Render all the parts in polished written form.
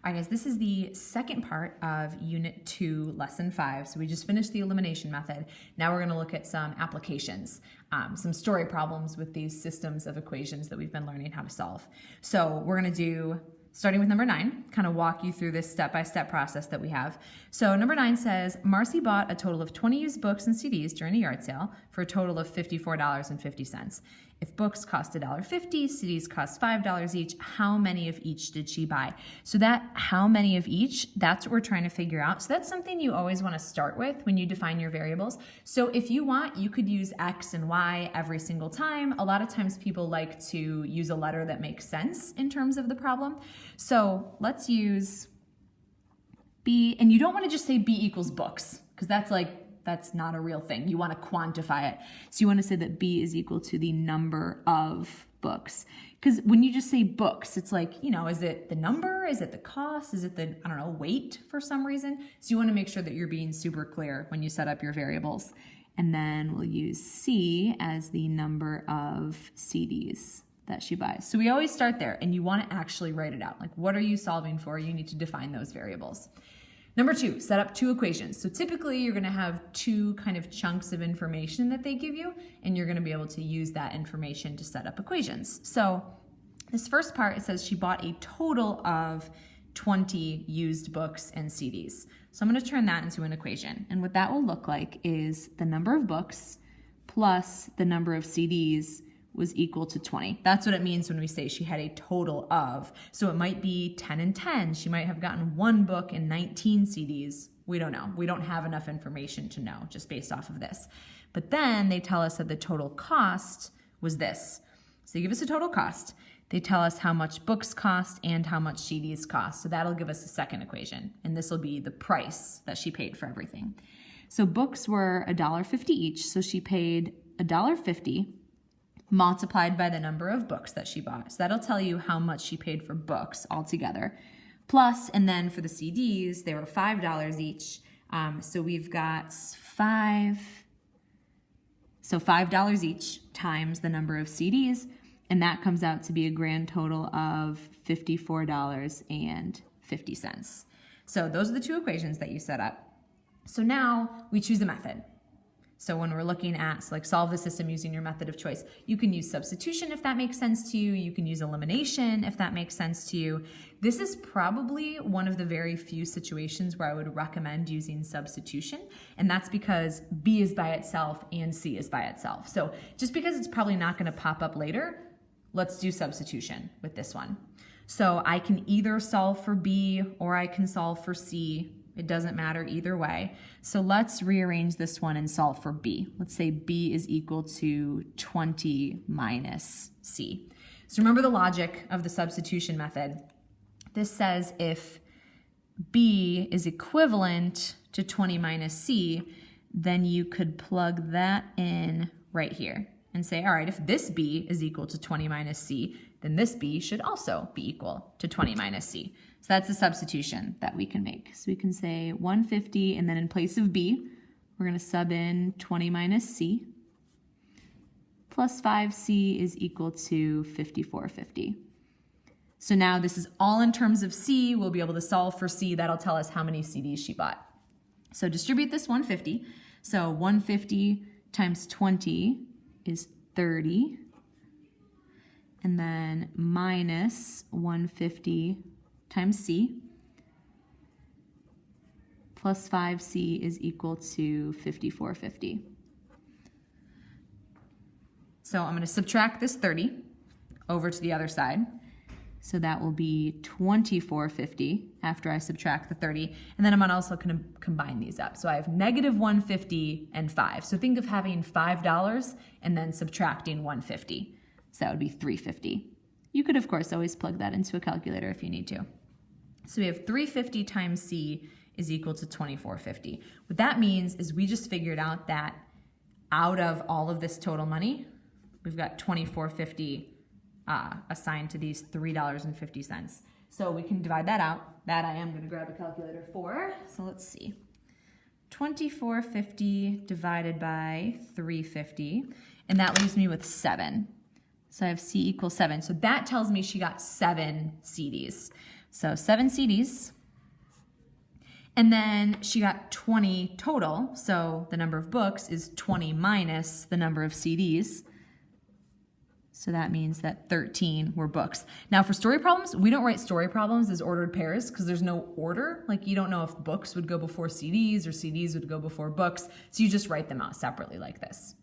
All right, guys, this is the second part of Unit 2, Lesson 5. So we just finished the elimination method. Now we're going to look at some applications, some story problems with these systems of equations that we've been learning how to solve. So we're going to do, starting with number 9, kind of walk you through this step-by-step process that we have. So number 9 says, Marcy bought a total of 20 used books and CDs during a yard sale for a total of $54.50. If books cost $1.50, CDs cost $5 each, how many of each did she buy? So that how many of each, that's what we're trying to figure out. So that's something you always want to start with when you define your variables. So if you want, you could use X and Y every single time. A lot of times people like to use a letter that makes sense in terms of the problem. So let's use B, and you don't want to just say B equals books, because that's not a real thing. You want to quantify it. So you want to say that B is equal to the number of books. Because when you just say books, it's like, is it the number? Is it the cost? Is it the, weight for some reason? So you want to make sure that you're being super clear when you set up your variables. And then we'll use C as the number of CDs that she buys. So we always start there, and you want to actually write it out. Like, what are you solving for? You need to define those variables. Number 2, set up 2 equations. So typically you're going to have 2 kind of chunks of information that they give you, and you're going to be able to use that information to set up equations. So this first part, it says she bought a total of 20 used books and CDs. So I'm going to turn that into an equation. And what that will look like is the number of books plus the number of CDs was equal to 20. That's what it means when we say she had a total of. So it might be 10 and 10. She might have gotten 1 book and 19 CDs. We don't know. We don't have enough information to know just based off of this. But then they tell us that the total cost was this. So they give us a total cost. They tell us how much books cost and how much CDs cost. So that'll give us a second equation. And this will be the price that she paid for everything. So books were $1.50 each. So she paid $1.50 multiplied by the number of books that she bought. So that'll tell you how much she paid for books altogether. Plus, and then for the CDs, they were $5 each. So we've got $5 each times the number of CDs, and that comes out to be a grand total of $54.50. So those are the 2 equations that you set up. So now we choose a method. So when we're looking at, solve the system using your method of choice, you can use substitution if that makes sense to you. You can use elimination if that makes sense to you. This is probably one of the very few situations where I would recommend using substitution, and that's because B is by itself and C is by itself. So just because it's probably not going to pop up later, let's do substitution with this one. So I can either solve for B or I can solve for C. It doesn't matter either way. So let's rearrange this one and solve for B. Let's say B is equal to 20 minus C. So remember the logic of the substitution method. This says if B is equivalent to 20 minus C, then you could plug that in right here and say, all right, if this B is equal to 20 minus C, then this B should also be equal to 20 minus C. So that's the substitution that we can make. So we can say 150, and then in place of B, we're going to sub in 20 minus C, plus 5C is equal to 5450. So now this is all in terms of C. We'll be able to solve for C. That'll tell us how many CDs she bought. So distribute this 150. So 150 times 20 is 30. And then minus 150 times C plus 5C is equal to 5450. So I'm going to subtract this 30 over to the other side. So that will be 2450 after I subtract the 30. And then I'm also going to combine these up. So I have negative 150 and 5. So think of having $5 and then subtracting 150. So that would be 350. You could, of course, always plug that into a calculator if you need to. So we have 350 times C is equal to 2450. What that means is we just figured out that out of all of this total money, we've got 2450 assigned to these $3.50. So we can divide that out. That I am going to grab a calculator for. So let's see. 2450 divided by 350, and that leaves me with 7. So I have C equals 7. So that tells me she got 7 CDs. So 7 CDs. And then she got 20 total. So the number of books is 20 minus the number of CDs. So that means that 13 were books. Now for story problems, we don't write story problems as ordered pairs because there's no order. Like you don't know if books would go before CDs or CDs would go before books. So you just write them out separately like this.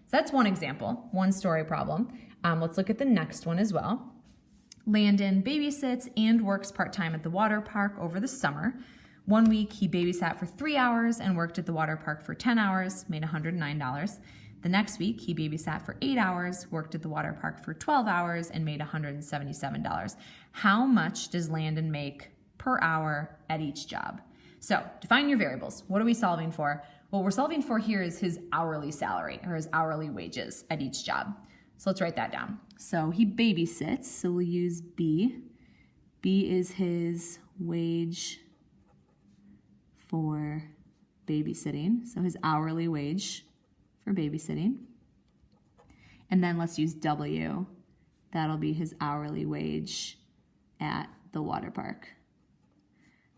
So that's one example, one story problem. Let's look at the next one as well. Landon babysits and works part-time at the water park over the summer. 1 week he babysat for 3 hours and worked at the water park for 10 hours, made $109. The next week, he babysat for 8 hours, worked at the water park for 12 hours, and made $177. How much does Landon make per hour at each job? So define your variables. What are we solving for? What we're solving for here is his hourly salary or his hourly wages at each job. So let's write that down. So he babysits, so we'll use B. B is his wage for babysitting, so his hourly wage for babysitting. And then let's use W. That'll be his hourly wage at the water park.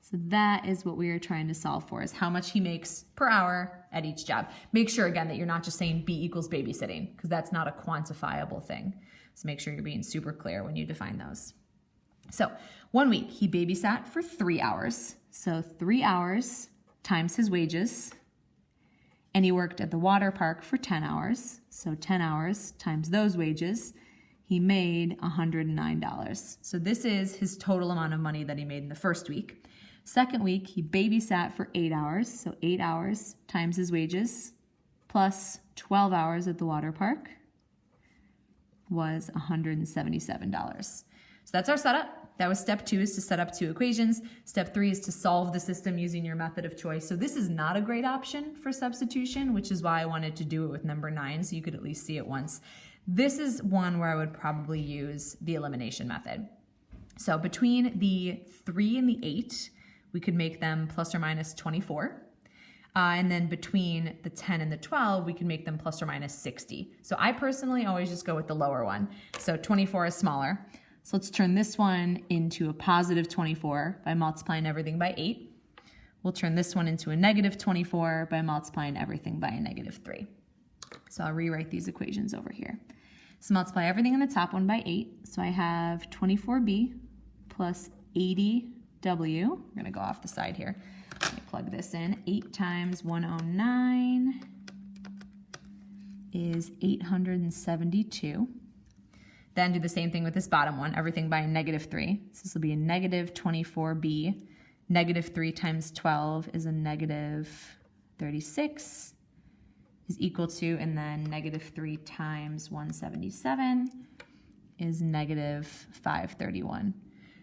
So that is what we are trying to solve for, is how much he makes per hour at each job. Make sure, again, that you're not just saying B equals babysitting, because that's not a quantifiable thing. So make sure you're being super clear when you define those. So 1 week, he babysat for 3 hours. So 3 hours times his wages. And he worked at the water park for 10 hours. So 10 hours times those wages, he made $109. So this is his total amount of money that he made in the first week. Second week, he babysat for 8 hours. So 8 hours times his wages plus 12 hours at the water park was $177. So that's our setup. That was step 2, is to set up 2 equations. Step 3 is to solve the system using your method of choice. So this is not a great option for substitution, which is why I wanted to do it with number 9, so you could at least see it once. This is one where I would probably use the elimination method. So between the 3 and the 8, we could make them plus or minus 24. And then between the 10 and the 12, we can make them plus or minus 60. So I personally always just go with the lower one. So 24 is smaller. So let's turn this one into a positive 24 by multiplying everything by 8. We'll turn this one into a negative 24 by multiplying everything by a negative 3. So I'll rewrite these equations over here. So multiply everything in the top one by 8. So I have 24b plus 80w. We're going to go off the side here. Let me plug this in. 8 times 109 is 872. Then do the same thing with this bottom one, everything by a negative 3. So this will be a negative 24b. Negative 3 times 12 is a negative 36 is equal to, and then negative 3 times 177 is negative 531.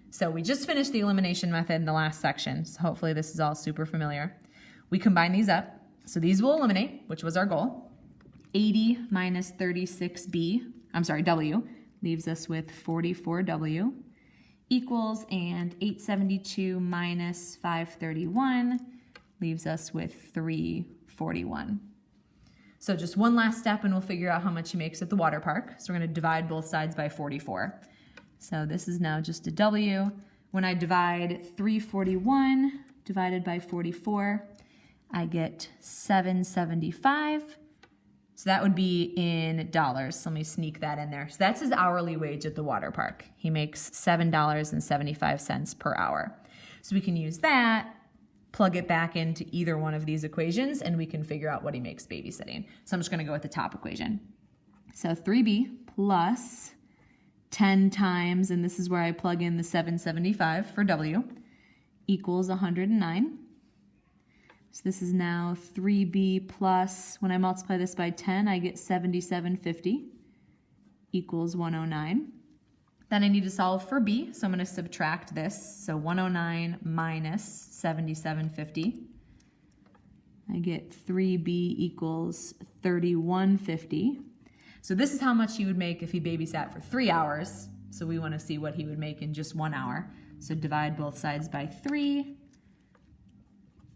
So we just finished the elimination method in the last section, so hopefully this is all super familiar. We combine these up. So these will eliminate, which was our goal. 80 minus 36b, W, leaves us with 44w equals, and 872 minus 531 leaves us with 341. So just one last step and we'll figure out how much he makes at the water park. So we're going to divide both sides by 44. So this is now just a W. When I divide 341 divided by 44, I get 775. So that would be in dollars. So let me sneak that in there. So that's his hourly wage at the water park. He makes $7.75 per hour. So we can use that, plug it back into either one of these equations, and we can figure out what he makes babysitting. So I'm just going to go with the top equation. So 3b plus 10 times, and this is where I plug in the 775 for W, equals 109. So this is now 3b plus, when I multiply this by 10, I get 7750 equals 109. Then I need to solve for b, so I'm going to subtract this. So 109 minus 7750. I get 3b equals 3150. So this is how much he would make if he babysat for 3 hours. So we want to see what he would make in just 1 hour. So divide both sides by 3.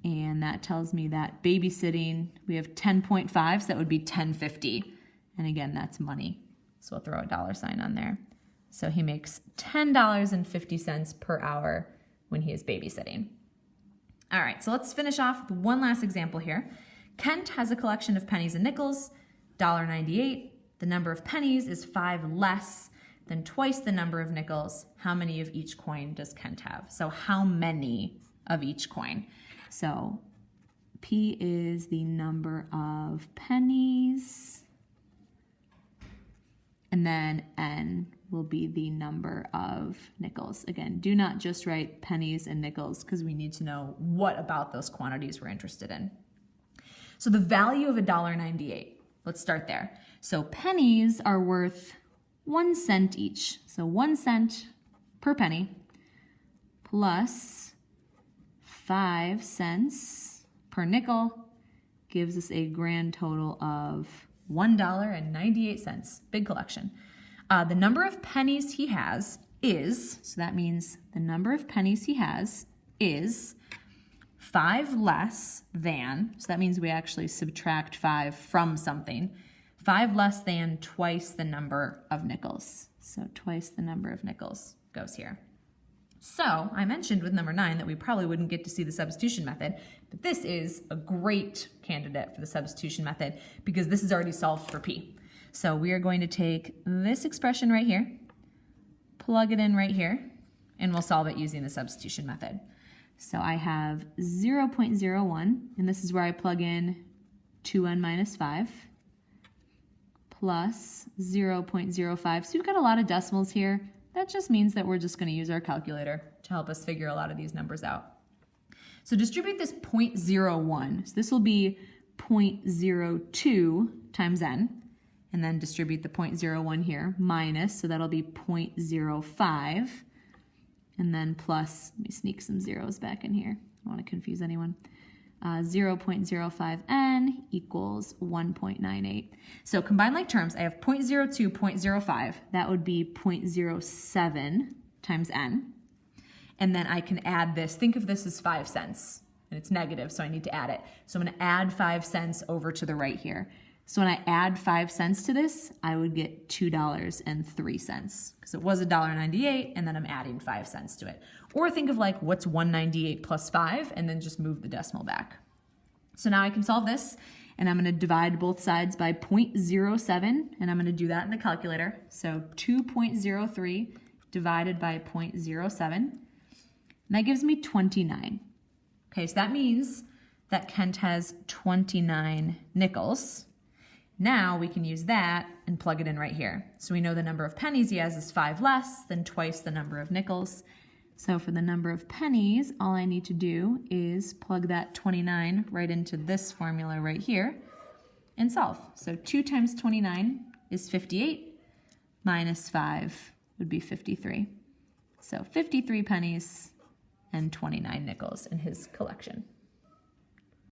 And that tells me that babysitting, we have 10.5, so that would be 1050. And again, that's money. So we'll throw a $sign on there. So he makes $10.50 per hour when he is babysitting. All right, so let's finish off with one last example here. Kent has a collection of pennies and nickels, $1.98. The number of pennies is 5 less than twice the number of nickels. How many of each coin does Kent have? So how many of each coin? So P is the number of pennies, and then N will be the number of nickels. Again, do not just write pennies and nickels because we need to know what about those quantities we're interested in. So the value of $1.98, let's start there. So pennies are worth 1 cent each. So 1 cent per penny plus 5 cents per nickel gives us a grand total of $1.98. Big collection. The number of pennies he has is, so that means the number of pennies he has is 5 less than, so that means we actually subtract 5 from something, 5 less than twice the number of nickels. So twice the number of nickels goes here. So I mentioned with number 9 that we probably wouldn't get to see the substitution method, but this is a great candidate for the substitution method because this is already solved for P. So we are going to take this expression right here, plug it in right here, and we'll solve it using the substitution method. So I have 0.01, and this is where I plug in 2n minus 5, plus 0.05. So we've got a lot of decimals here. That just means that we're just going to use our calculator to help us figure a lot of these numbers out. So distribute this 0.01. So this will be 0.02 times n, and then distribute the 0.01 here, minus, so that'll be 0.05, and then plus, let me sneak some zeros back in here. I don't want to confuse anyone. 0.05n equals 1.98. So combine like terms, I have 0.02, 0.05. That would be 0.07 times n. And then I can add this. Think of this as 5 cents. And it's negative, so I need to add it. So I'm going to add 5 cents over to the right here. So when I add 5 cents to this, I would get $2.03 because it was $1.98, and then I'm adding 5 cents to it. Or think of like what's 198 plus 5, and then just move the decimal back. So now I can solve this, and I'm going to divide both sides by 0.07, and I'm going to do that in the calculator. So 2.03 divided by 0.07, and that gives me 29. Okay, so that means that Kent has 29 nickels. Now we can use that and plug it in right here. So we know the number of pennies he has is 5 less than twice the number of nickels. So for the number of pennies, all I need to do is plug that 29 right into this formula right here and solve. So 2 times 29 is 58, minus 5 would be 53. So 53 pennies and 29 nickels in his collection.